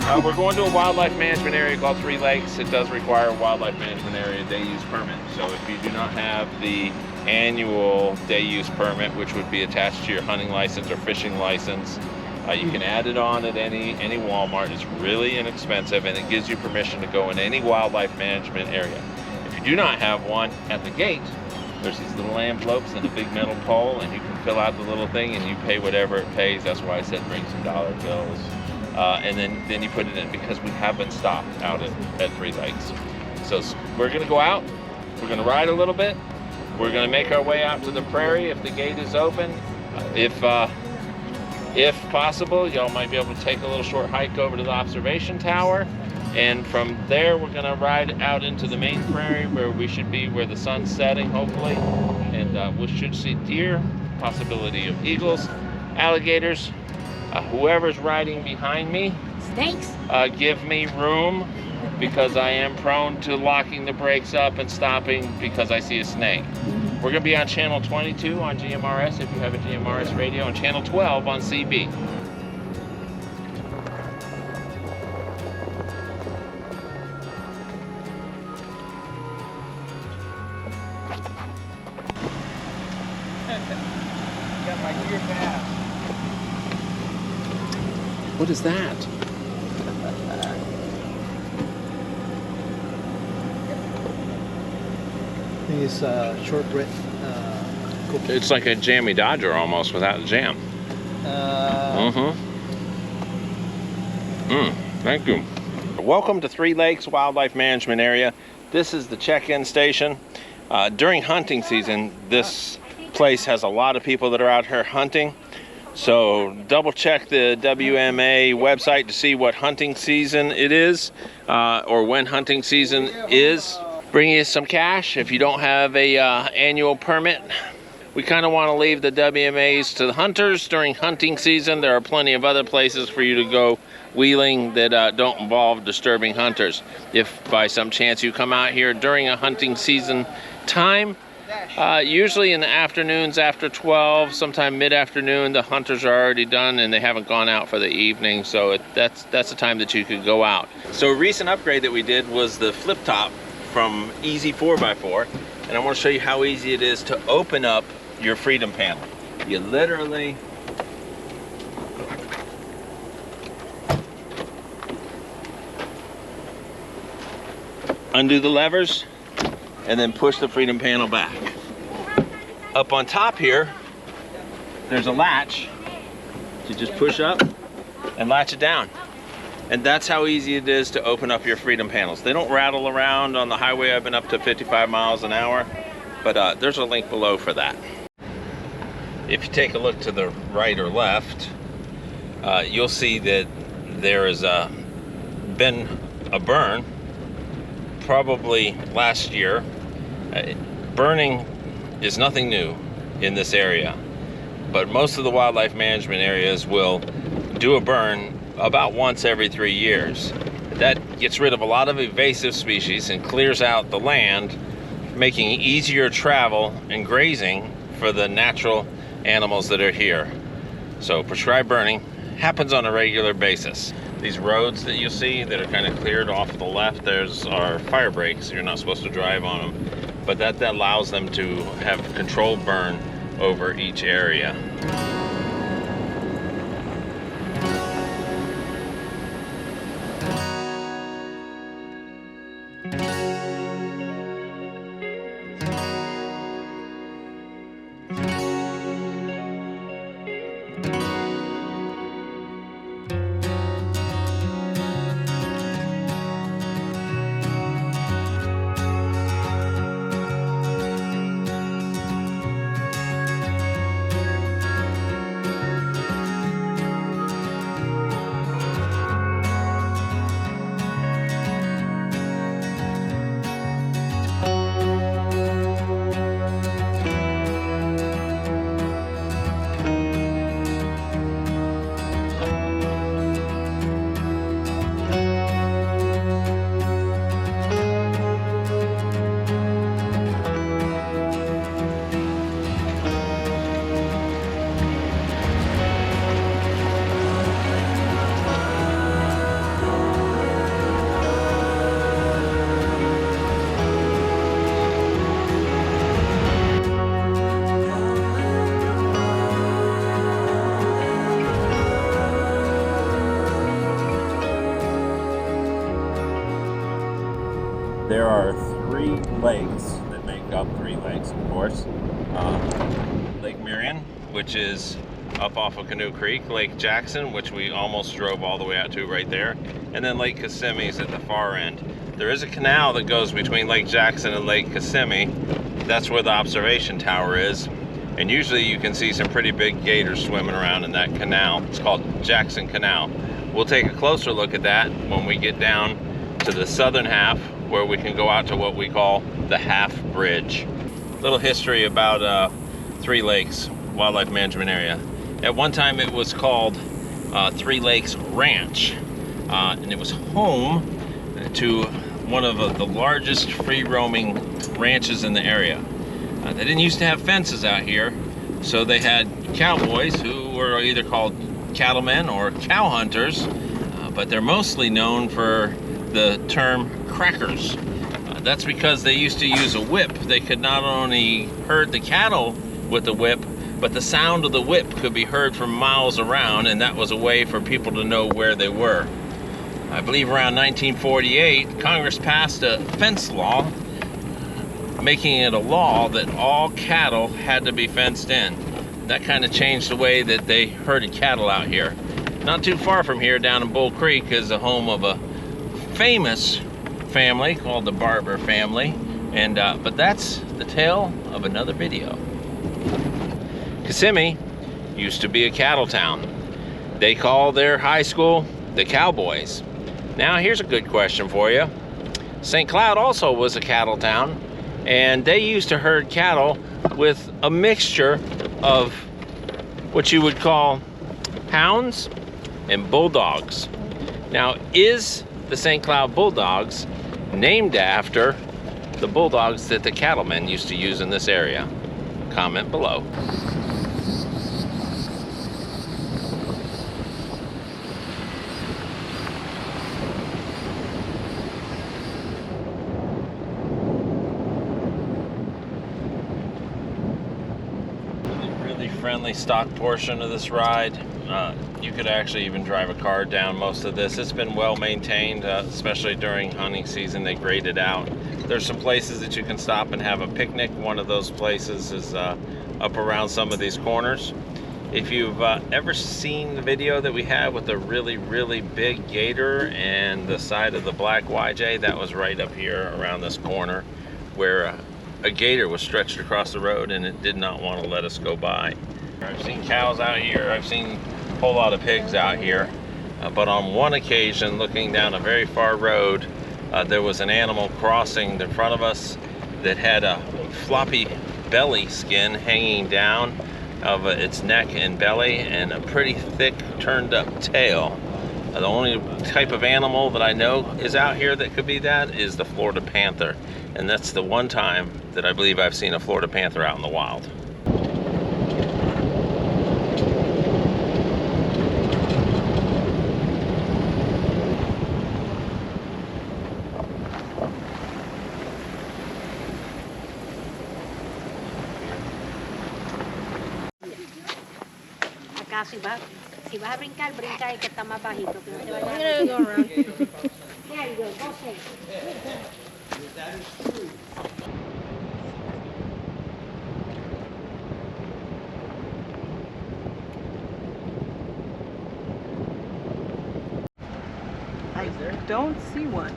We're going to a wildlife management area called Three Lakes. It does require a wildlife management area day use permit. So if you do not have the annual day use permit, which would be attached to your hunting license or fishing license, you can add it on at any Walmart. It's really inexpensive, and it gives you permission to go in any wildlife management area. If you do not have one, at the gate, there's these little envelopes and a big metal pole, and you can fill out the little thing and you pay whatever it pays. That's why I said bring some dollar bills. And then you put it in, because we haven't stopped out at Three Lakes. So we're gonna go out, we're gonna ride a little bit, we're gonna make our way out to the prairie if the gate is open. If possible, y'all might be able to take a little short hike over to the observation tower. And from there, we're gonna ride out into the main prairie where we should be, where the sun's setting, hopefully. And we should see deer, possibility of eagles, alligators. Whoever's riding behind me, snakes. Give me room, because I am prone to locking the brakes up and stopping because I see a snake. We're gonna be on channel 22 on GMRS if you have a GMRS radio, and channel 12 on CB. Got my gear fast. What is that? These short Brit cookies. It's like a jammy Dodger almost without jam. Thank you. Welcome to Three Lakes Wildlife Management Area. This is the check-in station. During hunting season, this place has a lot of people that are out here hunting. So double check the WMA website to see what hunting season it is, or when hunting season is. Bring you some cash if you don't have a annual permit. We kind of want to leave the WMAs to the hunters during hunting season. There are plenty of other places for you to go wheeling that don't involve disturbing hunters. If by some chance you come out here during a hunting season time, usually in the afternoons after 12, sometime mid-afternoon, the hunters are already done and they haven't gone out for the evening, so that's the time that you could go out. So a recent upgrade that we did was the flip top from Easy 4x4, and I want to show you how easy it is to open up your freedom panel. You literally undo the levers and then push the freedom panel back. Up on top here, there's a latch. You just push up and latch it down. And that's how easy it is to open up your freedom panels. They don't rattle around on the highway. I've been up to 55 miles an hour, but there's a link below for that. If you take a look to the right or left, you'll see that there has been a burn, probably last year. Burning is nothing new in this area, but most of the wildlife management areas will do a burn about once every 3 years. That gets rid of a lot of invasive species and clears out the land, making it easier travel and grazing for the natural animals that are here. So prescribed burning happens on a regular basis. These roads that you see that are kind of cleared off to the left, there's our fire breaks. You're not supposed to drive on them, but that allows them to have controlled burn over each area. there are 3 lakes that make up 3 lakes, of course. Lake Marion, which is up off of Canoe Creek, Lake Jackson, which we almost drove all the way out to right there, and then Lake Kissimmee is at the far end. There is a canal that goes between Lake Jackson and Lake Kissimmee. That's where the observation tower is, and usually you can see some pretty big gators swimming around in that canal. It's called Jackson Canal. We'll take a closer look at that when we get down to the southern half, where we can go out to what we call the Half Bridge. Little history about 3 Lakes Wildlife Management Area. At one time it was called 3 Lakes Ranch, and it was home to one of the largest free-roaming ranches in the area. They didn't used to have fences out here, so they had cowboys who were either called cattlemen or cow hunters, but they're mostly known for the term crackers. That's because they used to use a whip. They could not only herd the cattle with the whip, but the sound of the whip could be heard from miles around, and that was a way for people to know where they were. I believe around 1948, Congress passed a fence law, making it a law that all cattle had to be fenced in. That kind of changed the way that they herded cattle out here. Not too far from here, down in Bull Creek, is the home of a famous family called the Barber family, and but that's the tale of another video. Kissimmee used to be a cattle town. They call their high school the Cowboys. Now here's a good question for you. St. Cloud also was a cattle town, and they used to herd cattle with a mixture of what you would call hounds and bulldogs. Now, is the St. Cloud Bulldogs named after the bulldogs that the cattlemen used to use in this area? Comment below. Really friendly stock portion of this ride. You could actually even drive a car down most of this. It's been well maintained, especially during hunting season. They grade it out. There's some places that you can stop and have a picnic. One of those places is up around some of these corners. If you've ever seen the video that we had with the really big gator and the side of the black YJ, that was right up here around this corner where a gator was stretched across the road and it did not want to let us go by. I've seen cows out here, I've seen a whole lot of pigs out here, but on one occasion, looking down a very far road, there was an animal crossing in front of us that had a floppy belly skin hanging down of its neck and belly, and a pretty thick turned up tail. The only type of animal that I know is out here that could be that is the Florida Panther, and that's the one time that I believe I've seen a Florida Panther out in the wild. Si vas a brincar, brinca el que está más bajito, que no te vaya a... There you go, go say. I don't see one.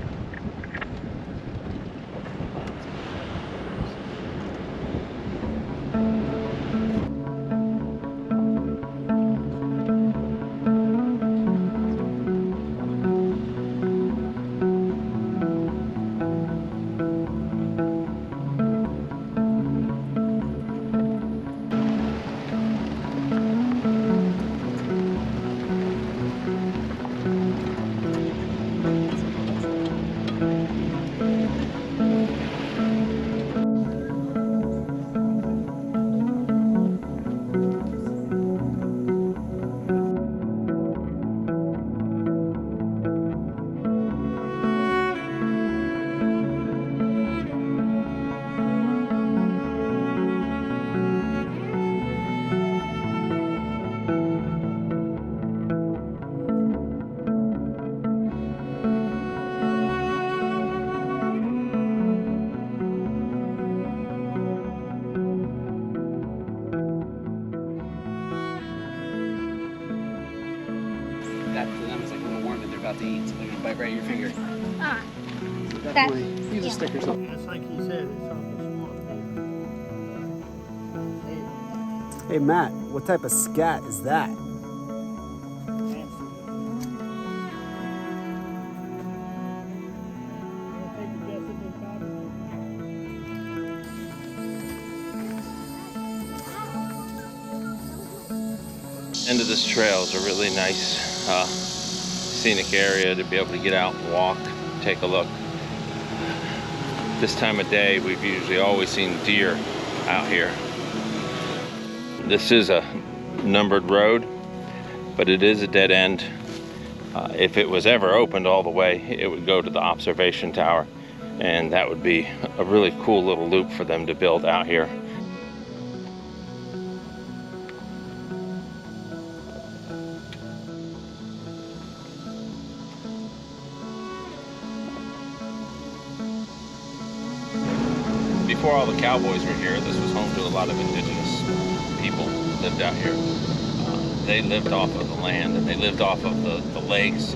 right, your finger. Ah, Definitely use a stick or something. It's like he said, it's almost one. Hey Matt, what type of scat is that? End of this trail is a really nice scenic area to be able to get out and walk, take a look. This time of day, we've usually always seen deer out here. This is a numbered road, but it is a dead end. If it was ever opened all the way, it would go to the observation tower, and that would be a really cool little loop for them to build out here. Before all the cowboys were here, this was home to a lot of indigenous people who lived out here. They lived off of the land, and they lived off of the lakes,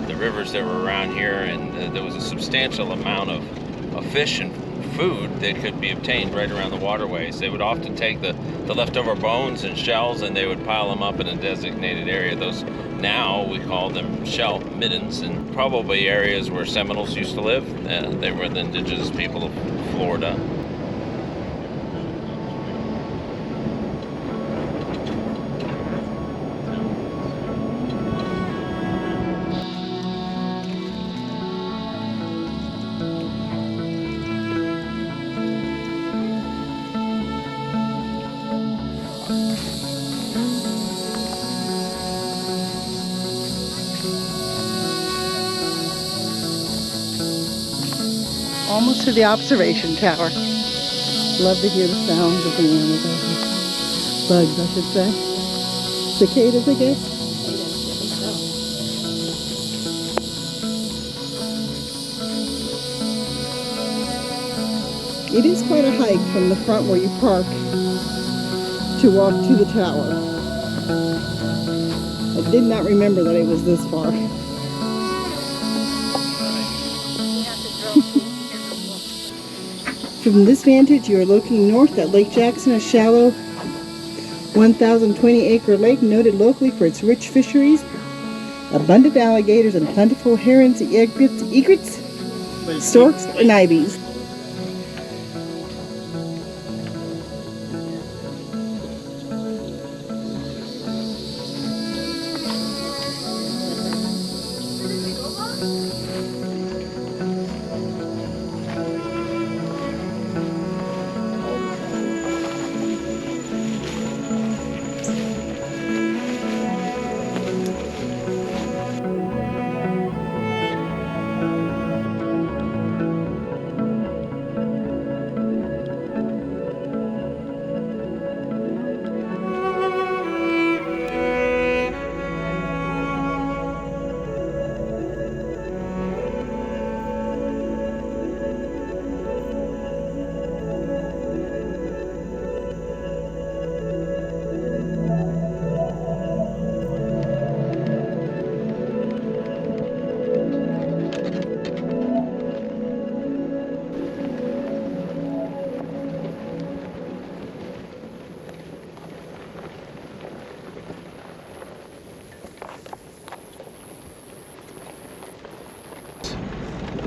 the rivers that were around here, and there was a substantial amount of fish and food that could be obtained right around the waterways. They would often take the leftover bones and shells, and they would pile them up in a designated area. Those, now we call them shell middens, and probably areas where Seminoles used to live. They were the indigenous people of Florida. Almost to the observation tower. Love to hear the sounds of the animals out here. Bugs, I should say. Cicadas, I guess. It is quite a hike from the front where you park to walk to the tower. I did not remember that it was this far. From this vantage, you are looking north at Lake Jackson, a shallow 1,020-acre lake noted locally for its rich fisheries, abundant alligators, and plentiful herons, egrets, storks, and ibises.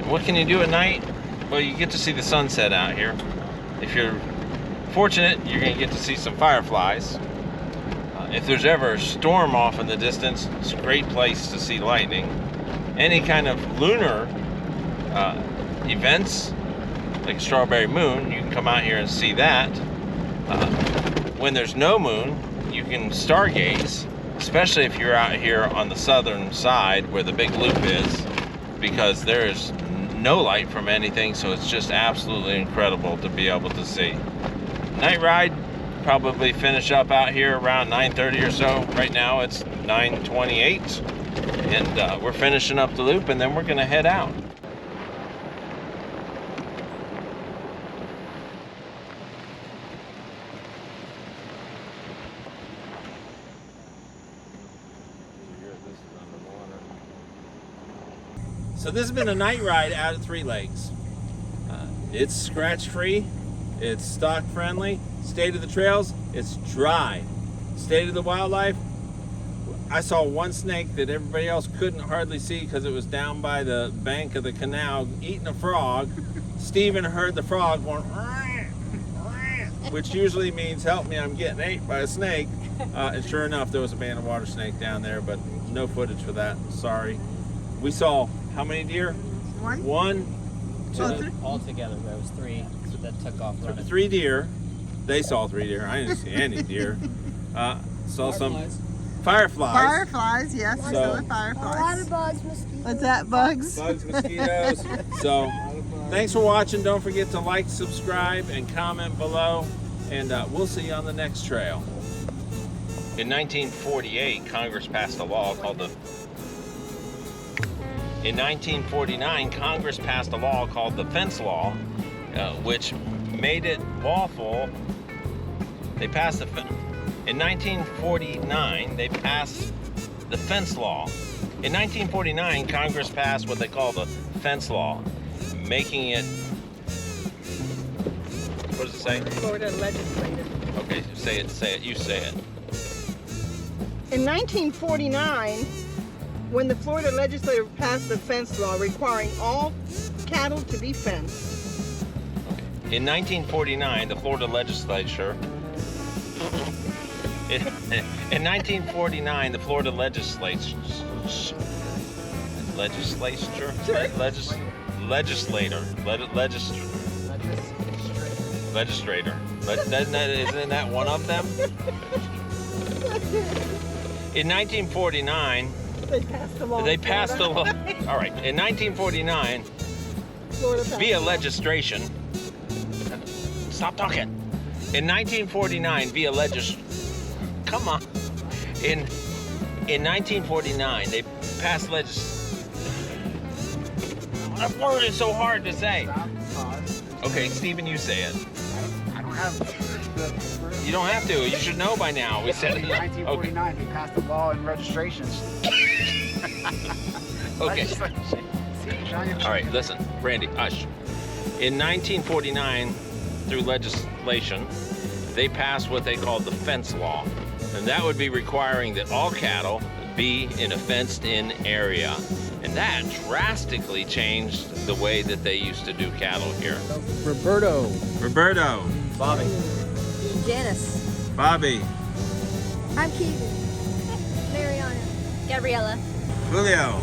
What can you do at night? Well, you get to see the sunset out here. If you're fortunate, you're going to get to see some fireflies. If there's ever a storm off in the distance, it's a great place to see lightning. Any kind of lunar events, like a strawberry moon, you can come out here and see that. When there's no moon, you can stargaze, especially if you're out here on the southern side where the big loop is, because there is no light from anything, so it's just absolutely incredible to be able to see. Night ride, probably finish up out here around 9:30 or so. Right now it's 9:28, and we're finishing up the loop, and then we're gonna head out. So this has been a night ride out at Three Lakes. It's scratch free, it's stock friendly. State of the trails, it's dry. State of the wildlife, I saw one snake that everybody else couldn't hardly see because it was down by the bank of the canal eating a frog. Stephen heard the frog going, which usually means help me, I'm getting ate by a snake. And sure enough, there was a band of water snake down there, but no footage for that, sorry. We saw how many deer? One, two, Altogether, there was 3 that took off running. 3 deer. They saw 3 deer. I didn't see any deer. Saw some fireflies. Fireflies, yes, we So- saw the fireflies. A lot of bugs, mosquitoes. What's that, bugs? Bugs, mosquitoes. So, thanks for watching. Don't forget to like, subscribe, and comment below. And we'll see you on the next trail. In 1948, Congress passed a law called the... In 1949, Congress passed a law called the Fence Law, which made it lawful. They passed the... In 1949, they passed the Fence Law. In 1949, Congress passed what they call the Fence Law, making it... What does it say? Florida legislature. Okay, say it, you say it. In 1949, when the Florida legislature passed the fence law requiring all cattle to be fenced. In 1949, the Florida legislature... In 1949, the Florida legislator, isn't that one of them? In 1949, they passed the law. All right, in 1949, via legislation. Stop talking. In 1949, via legislation. Come on. In 1949, they passed That word is so hard to say. Okay, Stephen, you say it. I don't have You don't have to. You should know by now. We said it. In 1949, we passed the law and registrations. Okay. All right, listen, Brandy, hush. In 1949, through legislation, they passed what they called the fence law. And that would be requiring that all cattle be in a fenced-in area. And that drastically changed the way that they used to do cattle here. Roberto. Bobby. Janice. Bobby. I'm Keegan. Mariana. Gabriella. Julio.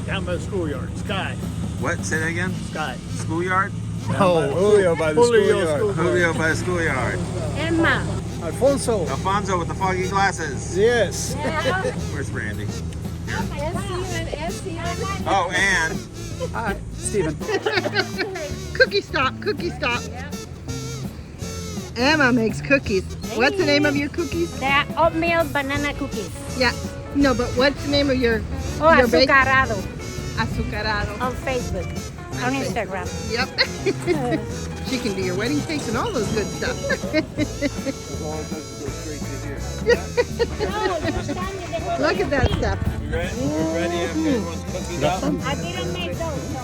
Down by the schoolyard. Sky. What? Say that again? Sky. Schoolyard? Oh, Julio by the schoolyard. Julio by the schoolyard. Emma. Alfonso. Alfonso with the foggy glasses. Yes. Where's Brandy? Steven. Oh, and Hi, Stephen. Cookie stop. Emma makes cookies. What's the name of your cookies? They're oatmeal banana cookies. Yeah. No, but what's the name of your Oh, bake- azucarado. Azucarado. On Facebook. On Instagram. Yep. She can do your wedding cakes and all those good stuff. Look at that stuff. you ready? We're ready after everyone's cookied up. I didn't make those.